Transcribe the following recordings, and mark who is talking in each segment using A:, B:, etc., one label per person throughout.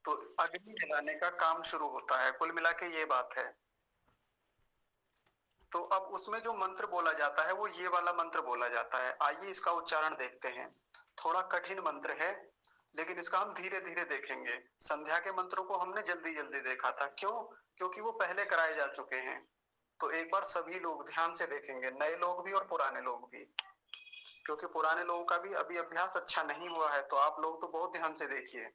A: तो अग्नि जलाने का काम शुरू होता है, कुल मिला के ये बात है। तो अब उसमें जो मंत्र बोला जाता है वो ये वाला मंत्र बोला जाता है। आइए इसका उच्चारण देखते हैं। थोड़ा कठिन मंत्र है, लेकिन इसका हम धीरे धीरे देखेंगे। संध्या के मंत्रों को हमने जल्दी जल्दी देखा था, क्यों? क्योंकि वो पहले कराए जा चुके हैं। तो एक बार सभी लोग ध्यान से देखेंगे, नए लोग भी और पुराने लोग भी, क्योंकि पुराने लोगों का भी अभी अभ्यास अच्छा नहीं हुआ है। तो आप लोग तो बहुत ध्यान से देखिए।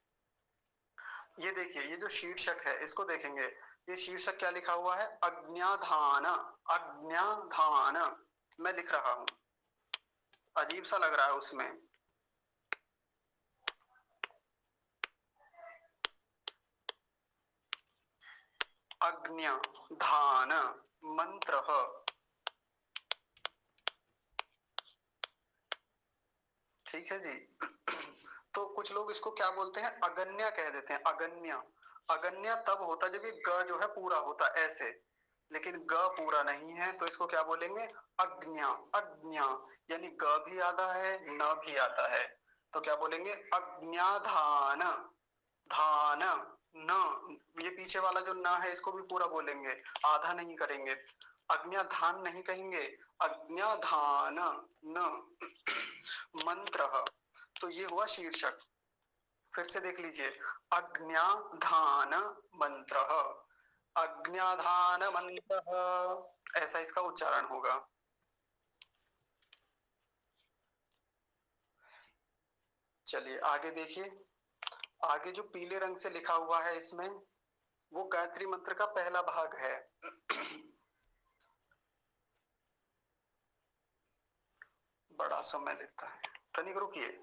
A: ये देखिए, ये जो शीर्षक है इसको देखेंगे। ये शीर्षक क्या लिखा हुआ है? अज्ञाधान। अज्ञाधान मैं लिख रहा हूं, अजीब सा लग रहा है उसमें। अज्ञाधान मंत्र। ठीक है जी। तो कुछ लोग इसको क्या बोलते हैं? अगन्या कह देते हैं। अगन्या, अगन्या तब होता जब ये ग जो है पूरा होता ऐसे, लेकिन ग पूरा नहीं है तो इसको क्या बोलेंगे? अज्ञा। अज्ञा यानी ग भी आधा है, न भी आता है, तो क्या बोलेंगे? अज्ञाधान। धान, न, ये पीछे वाला जो न है इसको भी पूरा बोलेंगे, आधा नहीं करेंगे। अज्ञाधान नहीं कहेंगे, अज्ञाधान न मंत्र। तो ये हुआ शीर्षक। फिर से देख लीजिए, अज्ञाधान मंत्र। अज्ञाधान मंत्र, ऐसा इसका उच्चारण होगा। चलिए आगे देखिए। आगे जो पीले रंग से लिखा हुआ है इसमें, वो गायत्री मंत्र का पहला भाग है। बड़ा समय लेता है, तनिक रुकिए।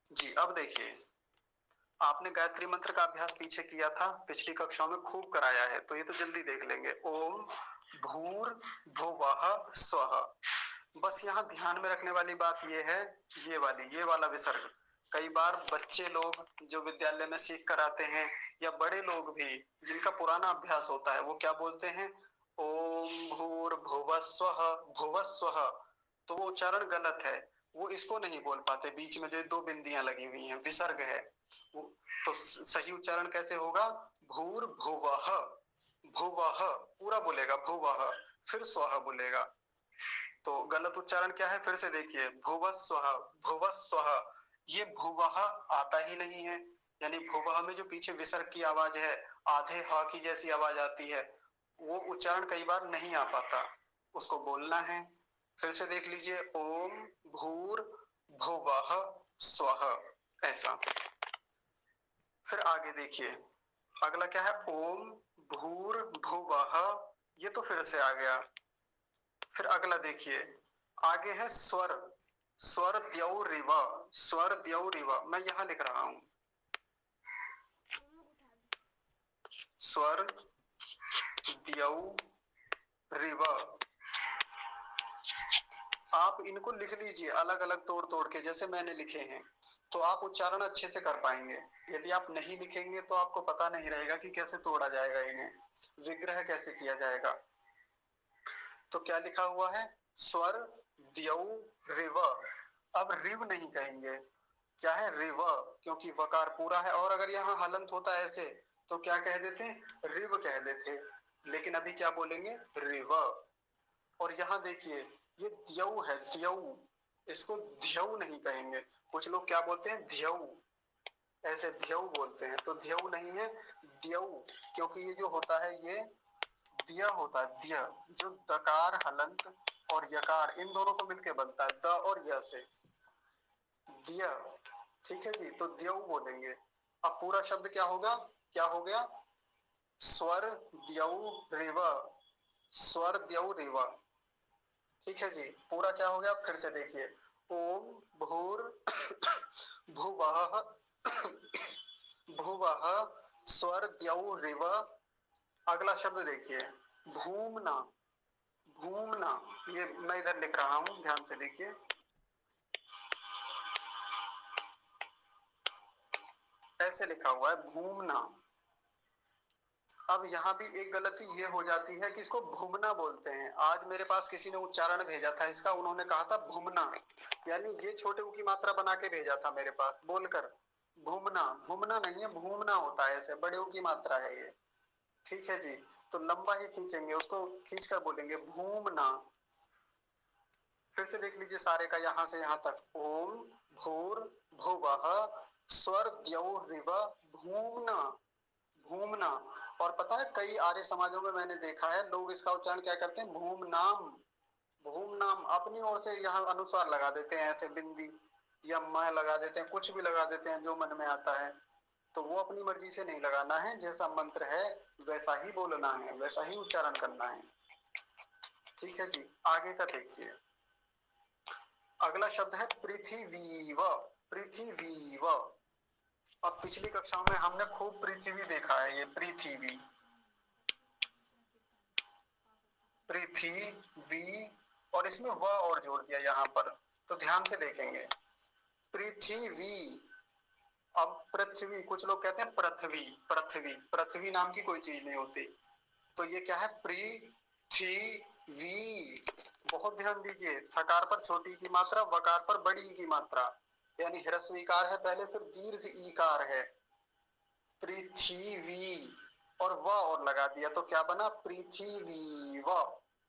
A: जी अब देखिए, आपने गायत्री मंत्र का अभ्यास पीछे किया था, पिछली कक्षाओं में खूब कराया है, तो ये तो जल्दी देख लेंगे। ओम भूर भुवः स्वः। बस यहाँ ध्यान में रखने वाली बात ये है, ये वाला विसर्ग। कई बार बच्चे लोग जो विद्यालय में सीख कर आते हैं, या बड़े लोग भी जिनका पुराना अभ्यास होता है, वो क्या बोलते हैं? ओम भूर भुवः स्वः, भुवः स्वः। तो वो उच्चारण गलत है, वो इसको नहीं बोल पाते। बीच में जो दो बिंदियां लगी हुई हैं, विसर्ग है। तो सही उच्चारण कैसे होगा? भूर भुवः, भुवः पूरा बोलेगा, भुवः, फिर स्वः बोलेगा। तो गलत उच्चारण क्या है? फिर से देखिए, भुवः स्वः, भुवः स्वः। ये भुवः आता ही नहीं है, यानी भुवः में जो पीछे विसर्ग की आवाज है, आधे ह की जैसी आवाज आती है, वो उच्चारण कई बार नहीं आ पाता, उसको बोलना है। फिर से देख लीजिए, ओम भूर भुवः स्वः, ऐसा। फिर आगे देखिए, अगला क्या है? ओम भूर भुवः, ये तो फिर से आ गया। फिर अगला देखिए, आगे है स्वर। स्वर द्यौ रिव, स्वर द्यौ रिव, मैं यहां लिख रहा हूं। स्वर द्यौ रिव। आप इनको लिख लीजिए अलग अलग तोड़ तोड़ के, जैसे मैंने लिखे हैं, तो आप उच्चारण अच्छे से कर पाएंगे। यदि आप नहीं लिखेंगे तो आपको पता नहीं रहेगा कि कैसे तोड़ा जाएगा इन्हें, विग्रह कैसे किया जाएगा। तो क्या लिखा हुआ है? स्वर द्यौ रिव। अब रिव नहीं कहेंगे, क्या है? रिव, क्योंकि वकार पूरा है। और अगर यहाँ हलंत होता ऐसे, तो क्या कह देते? रिव कह देते। लेकिन अभी क्या बोलेंगे? रिव। और यहाँ देखिए, ये द्यौ है, द्यौ, इसको ध्यौ नहीं कहेंगे। कुछ लोग क्या बोलते हैं? ध्यौ, ऐसे ध्यौ बोलते हैं, तो ध्यौ नहीं है, द्यौ। क्योंकि ये जो होता है ये दिया होता है, दिया, जो दकार हलंत और यकार इन दोनों को मिलकर बनता है, द और य से, दिया। ठीक है जी, तो द्यौ बोलेंगे। अब पूरा शब्द क्या होगा? क्या हो गया? स्वर द्यौ रिव, स्वर द्यौ रिव। ठीक है जी, पूरा क्या हो गया? फिर से देखिए, ओम भूर भुवः भुवः स्वर द्यौ रिव। अगला शब्द देखिए, भूमना। भूमना, ये मैं इधर लिख रहा हूं, ध्यान से देखिए। ऐसे लिखा हुआ है, भूमना। अब यहाँ भी एक गलती ये हो जाती है कि इसको भुमना बोलते हैं। आज मेरे पास किसी ने उच्चारण भेजा था इसका, उन्होंने कहा था भुमना, यानी ये छोटे ऊ की मात्रा बना के भेजा था मेरे पास बोलकर भूमना। भूमना नहीं है, भूमना होता है, ऐसे बड़े ऊ की मात्रा है ये। ठीक है जी, तो लंबा ही खींचेंगे उसको, खींच कर बोलेंगे भूमना। फिर से देख लीजिए सारे का यहां से यहां तक। ओम भूर भुवः स्वर द्यौर्रिव भूमना। भूमना। और पता है कई आर्य समाजों में मैंने देखा है लोग इसका उच्चारण क्या करते हैं, भूम नाम। भूम नाम अपनी ओर से यहाँ अनुस्वार लगा देते हैं, ऐसे बिंदी या मैं लगा देते हैं, कुछ भी लगा देते हैं जो मन में आता है। तो वो अपनी मर्जी से नहीं लगाना है, जैसा मंत्र है वैसा ही बोलना है, वैसा ही उच्चारण करना है। ठीक है जी, आगे का देखिए। अगला शब्द है पृथ्वीव। पृथ्वीव। अब पिछली कक्षाओं में हमने खूब पृथ्वी देखा है, ये पृथ्वी, पृथ्वी, और इसमें व और जोड़ दिया यहाँ पर, तो ध्यान से देखेंगे। पृथ्वी। अब पृथ्वी, कुछ लोग कहते हैं पृथ्वी, पृथ्वी, पृथ्वी नाम की कोई चीज नहीं होती। तो ये क्या है, पृथ्वी। बहुत ध्यान दीजिए, थकार पर छोटी की मात्रा, वकार पर बड़ी की मात्रा, यानी ह्रस्व इकार है पहले, फिर दीर्घ ईकार है, पृथ्वी, और व और लगा दिया तो क्या बना, पृथ्वी व,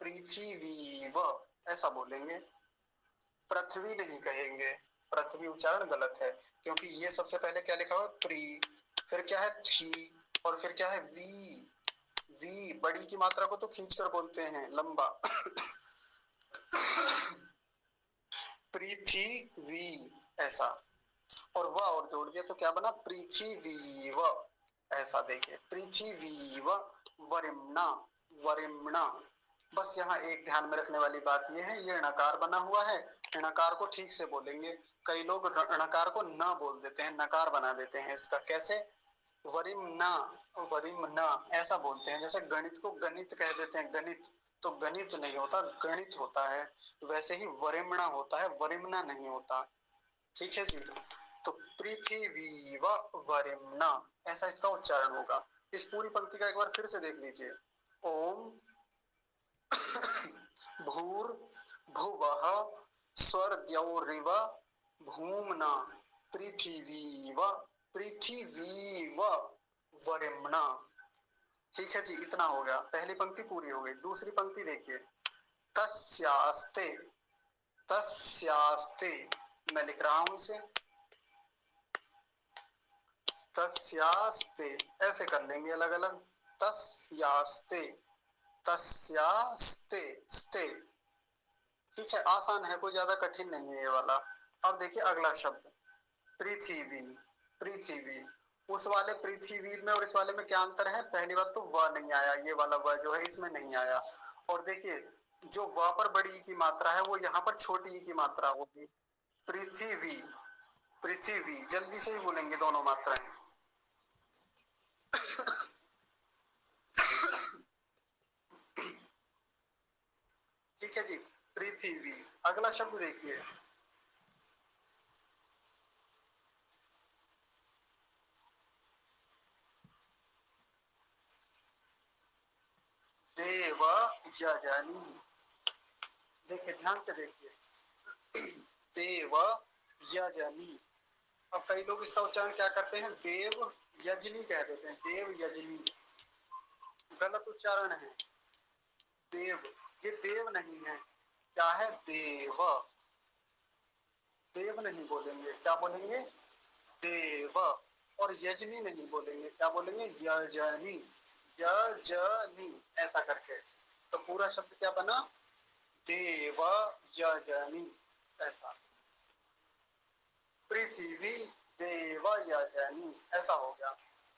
A: पृथ्वी व, ऐसा बोलेंगे। पृथ्वी नहीं कहेंगे, पृथ्वी उच्चारण गलत है, क्योंकि ये सबसे पहले क्या लिखा हुआ है, प्री, फिर क्या है थी, और फिर क्या है वी। वी बड़ी की मात्रा को तो खींच कर बोलते हैं, लंबा। पृथ्वी, ऐसा, और व और जोड़ दिया तो क्या बना, पृथ्वीव, ऐसा। देखिए पृथ्वीव वरिम्ना, वरिम्ना। बस यहाँ एक ध्यान में रखने वाली बात यह है, ये णकार बना हुआ है, णकार को ठीक से बोलेंगे। कई लोग णकार को न बोल देते हैं, नकार बना देते हैं इसका। कैसे, वरिम्ना, वरिम्ना ऐसा बोलते हैं, जैसे गणित को गणित कह देते हैं, गणित, तो गणित नहीं होता, गणित होता है। वैसे ही वरिम्ना होता है, वरिम्ना नहीं होता। ठीक है जी, तो पृथ्वी व वरिम्ना, ऐसा इसका उच्चारण होगा। इस पूरी पंक्ति का एक बार फिर से देख लीजिए। ओम भूर भुवः स्वर्द्यौरिव भूमना पृथ्वीव, पृथ्वीव वरिम्ना। ठीक है जी, इतना हो गया, पहली पंक्ति पूरी हो गई। दूसरी पंक्ति देखिए, तस्यास्ते, तस्यास्ते, मैं लिख रहा हूं इसे, तस्यास्ते, ऐसे कर लेंगे अलग अलग, तस्यास्ते, तस्यास्ते, स्ते। ठीक है, आसान है, कोई ज्यादा कठिन नहीं है ये वाला। अब देखिए अगला शब्द पृथ्वी। पृथ्वी, उस वाले पृथ्वी में और इस वाले में क्या अंतर है, पहली बात तो व नहीं आया, ये वाला व जो है इसमें नहीं आया। और देखिए जो व पर बड़ी की मात्रा है वो यहाँ पर छोटी की मात्रा होगी, पृथ्वी, पृथ्वी, जल्दी से ही बोलेंगे दोनों मात्राएं। ठीक है जी, पृथ्वी। अगला शब्द देखिए, देव यजनी। देखिए ध्यान से देखिए, देव यजनी। अब कई लोग इसका उच्चारण क्या करते हैं, देव यजनी कह देते हैं, देव यजनी, गलत उच्चारण है। देव, ये देव नहीं है, क्या है, देव, देव नहीं बोलेंगे, क्या बोलेंगे, देव। और यजनी नहीं बोलेंगे, क्या बोलेंगे, यजनी, यजनी, ऐसा करके। तो पूरा शब्द क्या बना, देव यजनी, ऐसा। पृथ्वी देव यजनी, ऐसा हो गया।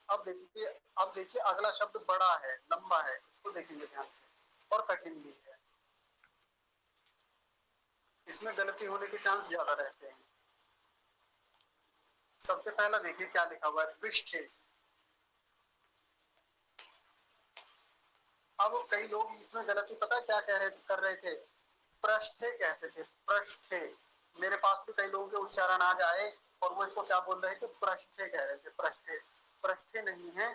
A: अब देखिए, अब देखिए अगला शब्द बड़ा है, लंबा है, इसको देखेंगे ध्यान से, और कठिन भी है, इसमें गलती होने के चांस ज्यादा रहते हैं। सबसे पहला देखिए क्या लिखा हुआ है, पृष्ठे। अब कई लोग इसमें गलती, पता है क्या कह रहे, कर रहे थे, पृष्ठे कहते थे, पृष्ठे। मेरे पास भी कई लोगों के उच्चारण आ जाए और वो इसको क्या बोल रहे थे, पृष्ठे कह रहे थे, पृष्ठे, पृष्ठे नहीं है,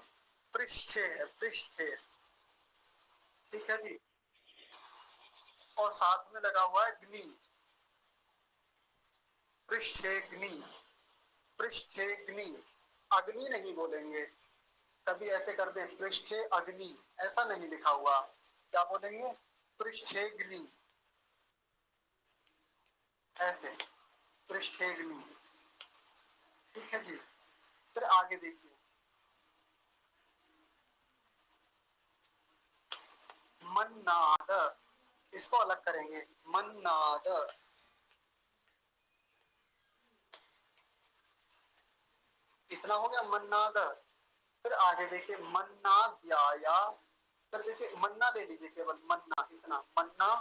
A: पृष्ठे है, पृष्ठे, ठीक है जी। और साथ में लगा हुआ है ग्नि, पृष्ठेग्नि, पृष्ठेग्नि, अग्नि नहीं बोलेंगे। कभी ऐसे कर दे पृष्ठे अग्नि, ऐसा नहीं लिखा हुआ, क्या बोलेंगे, पृष्ठेग्नि, ऐसे, पृष्ठेग्नि, ठीक है जी। फिर आगे देखिए, मन्नाद, इसको अलग करेंगे, मन्नाद, इतना हो गया मन्नाद। फिर आगे देखिए मन्नाद्याया, फिर देखिए मन्ना ले लीजिए, केवल मन्ना, इतना मन्ना।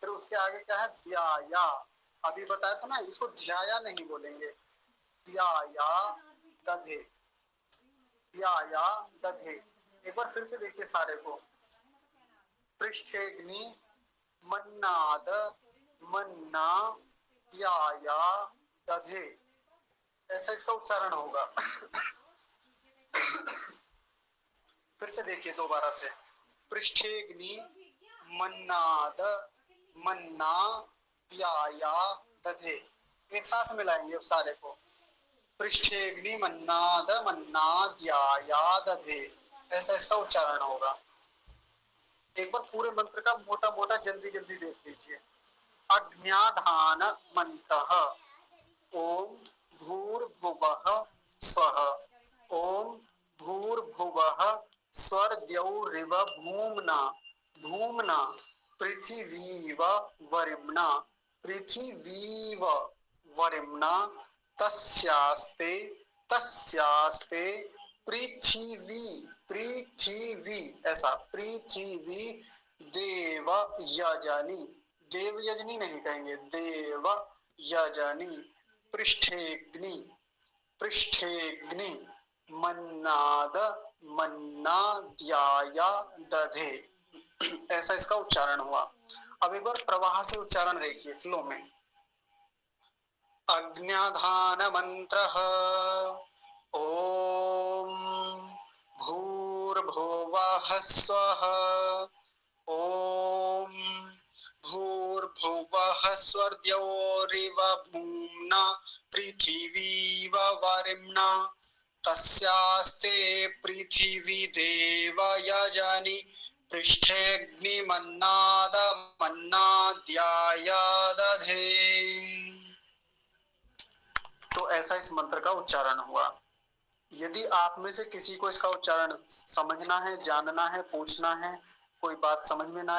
A: फिर उसके आगे क्या है, ध्याया, अभी बताया था ना, इसको ध्याया नहीं बोलेंगे, ध्याया दधे, ध्याया दधे। एक बार फिर से देखिए सारे को, पृष्ठेग्नि, मन्नाद, मन्ना, ध्याया दधे, ऐसा इसका उच्चारण होगा। फिर से देखिए दोबारा से, पृष्ठेग्नि, मन्नाद, मन्ना, ध्याया दधे, एक साथ मिलाएंगे अब सारे को, पृष्ठेग्नि, मन्नाद, मन्ना, ध्याया दधे, ऐसा इसका उच्चारण होगा। एक बार पूरे मंत्र का मोटा मोटा जल्दी जल्दी देख लीजिए। अज्ञाधान मंत्रः, ओम भूर्भुवः स्वः, ओम भूर्भुवः स्वर्द्यौरिव भूम्ना, भूम्ना पृथिवीव वरिम्णा, पृथिवीव वरिम्णा, तस्यास्ते, तस्यास्ते पृथिवी, पृथिवी, ऐसा पृथिवी देव यजनी, देव यजनी नहीं कहेंगे, देव यजनी, पृष्ठेग्नि, पृष्ठेग्नि, मन्नाद, मन्ना, ध्याया दधे, ऐसा इसका उच्चारण हुआ। अब एक बार प्रवाह से उच्चारण देखिए, फ्लो में, अज्ञाधान मंत्रः, ओम भूर्भुवः स्वः, ओम भूर्भुवः स्वर्द्यौरिव भूम्ना, पृथिवीव वरिम्णा, तस्यास्ते पृथिवी देव यजनि, पृष्ठेग्नि मन्नाद, मन्नाद्याया दधे। तो ऐसा इस मंत्र का उच्चारण हुआ। यदि आप में से किसी को इसका उच्चारण समझना है, जानना है, पूछना है, कोई बात समझ में ना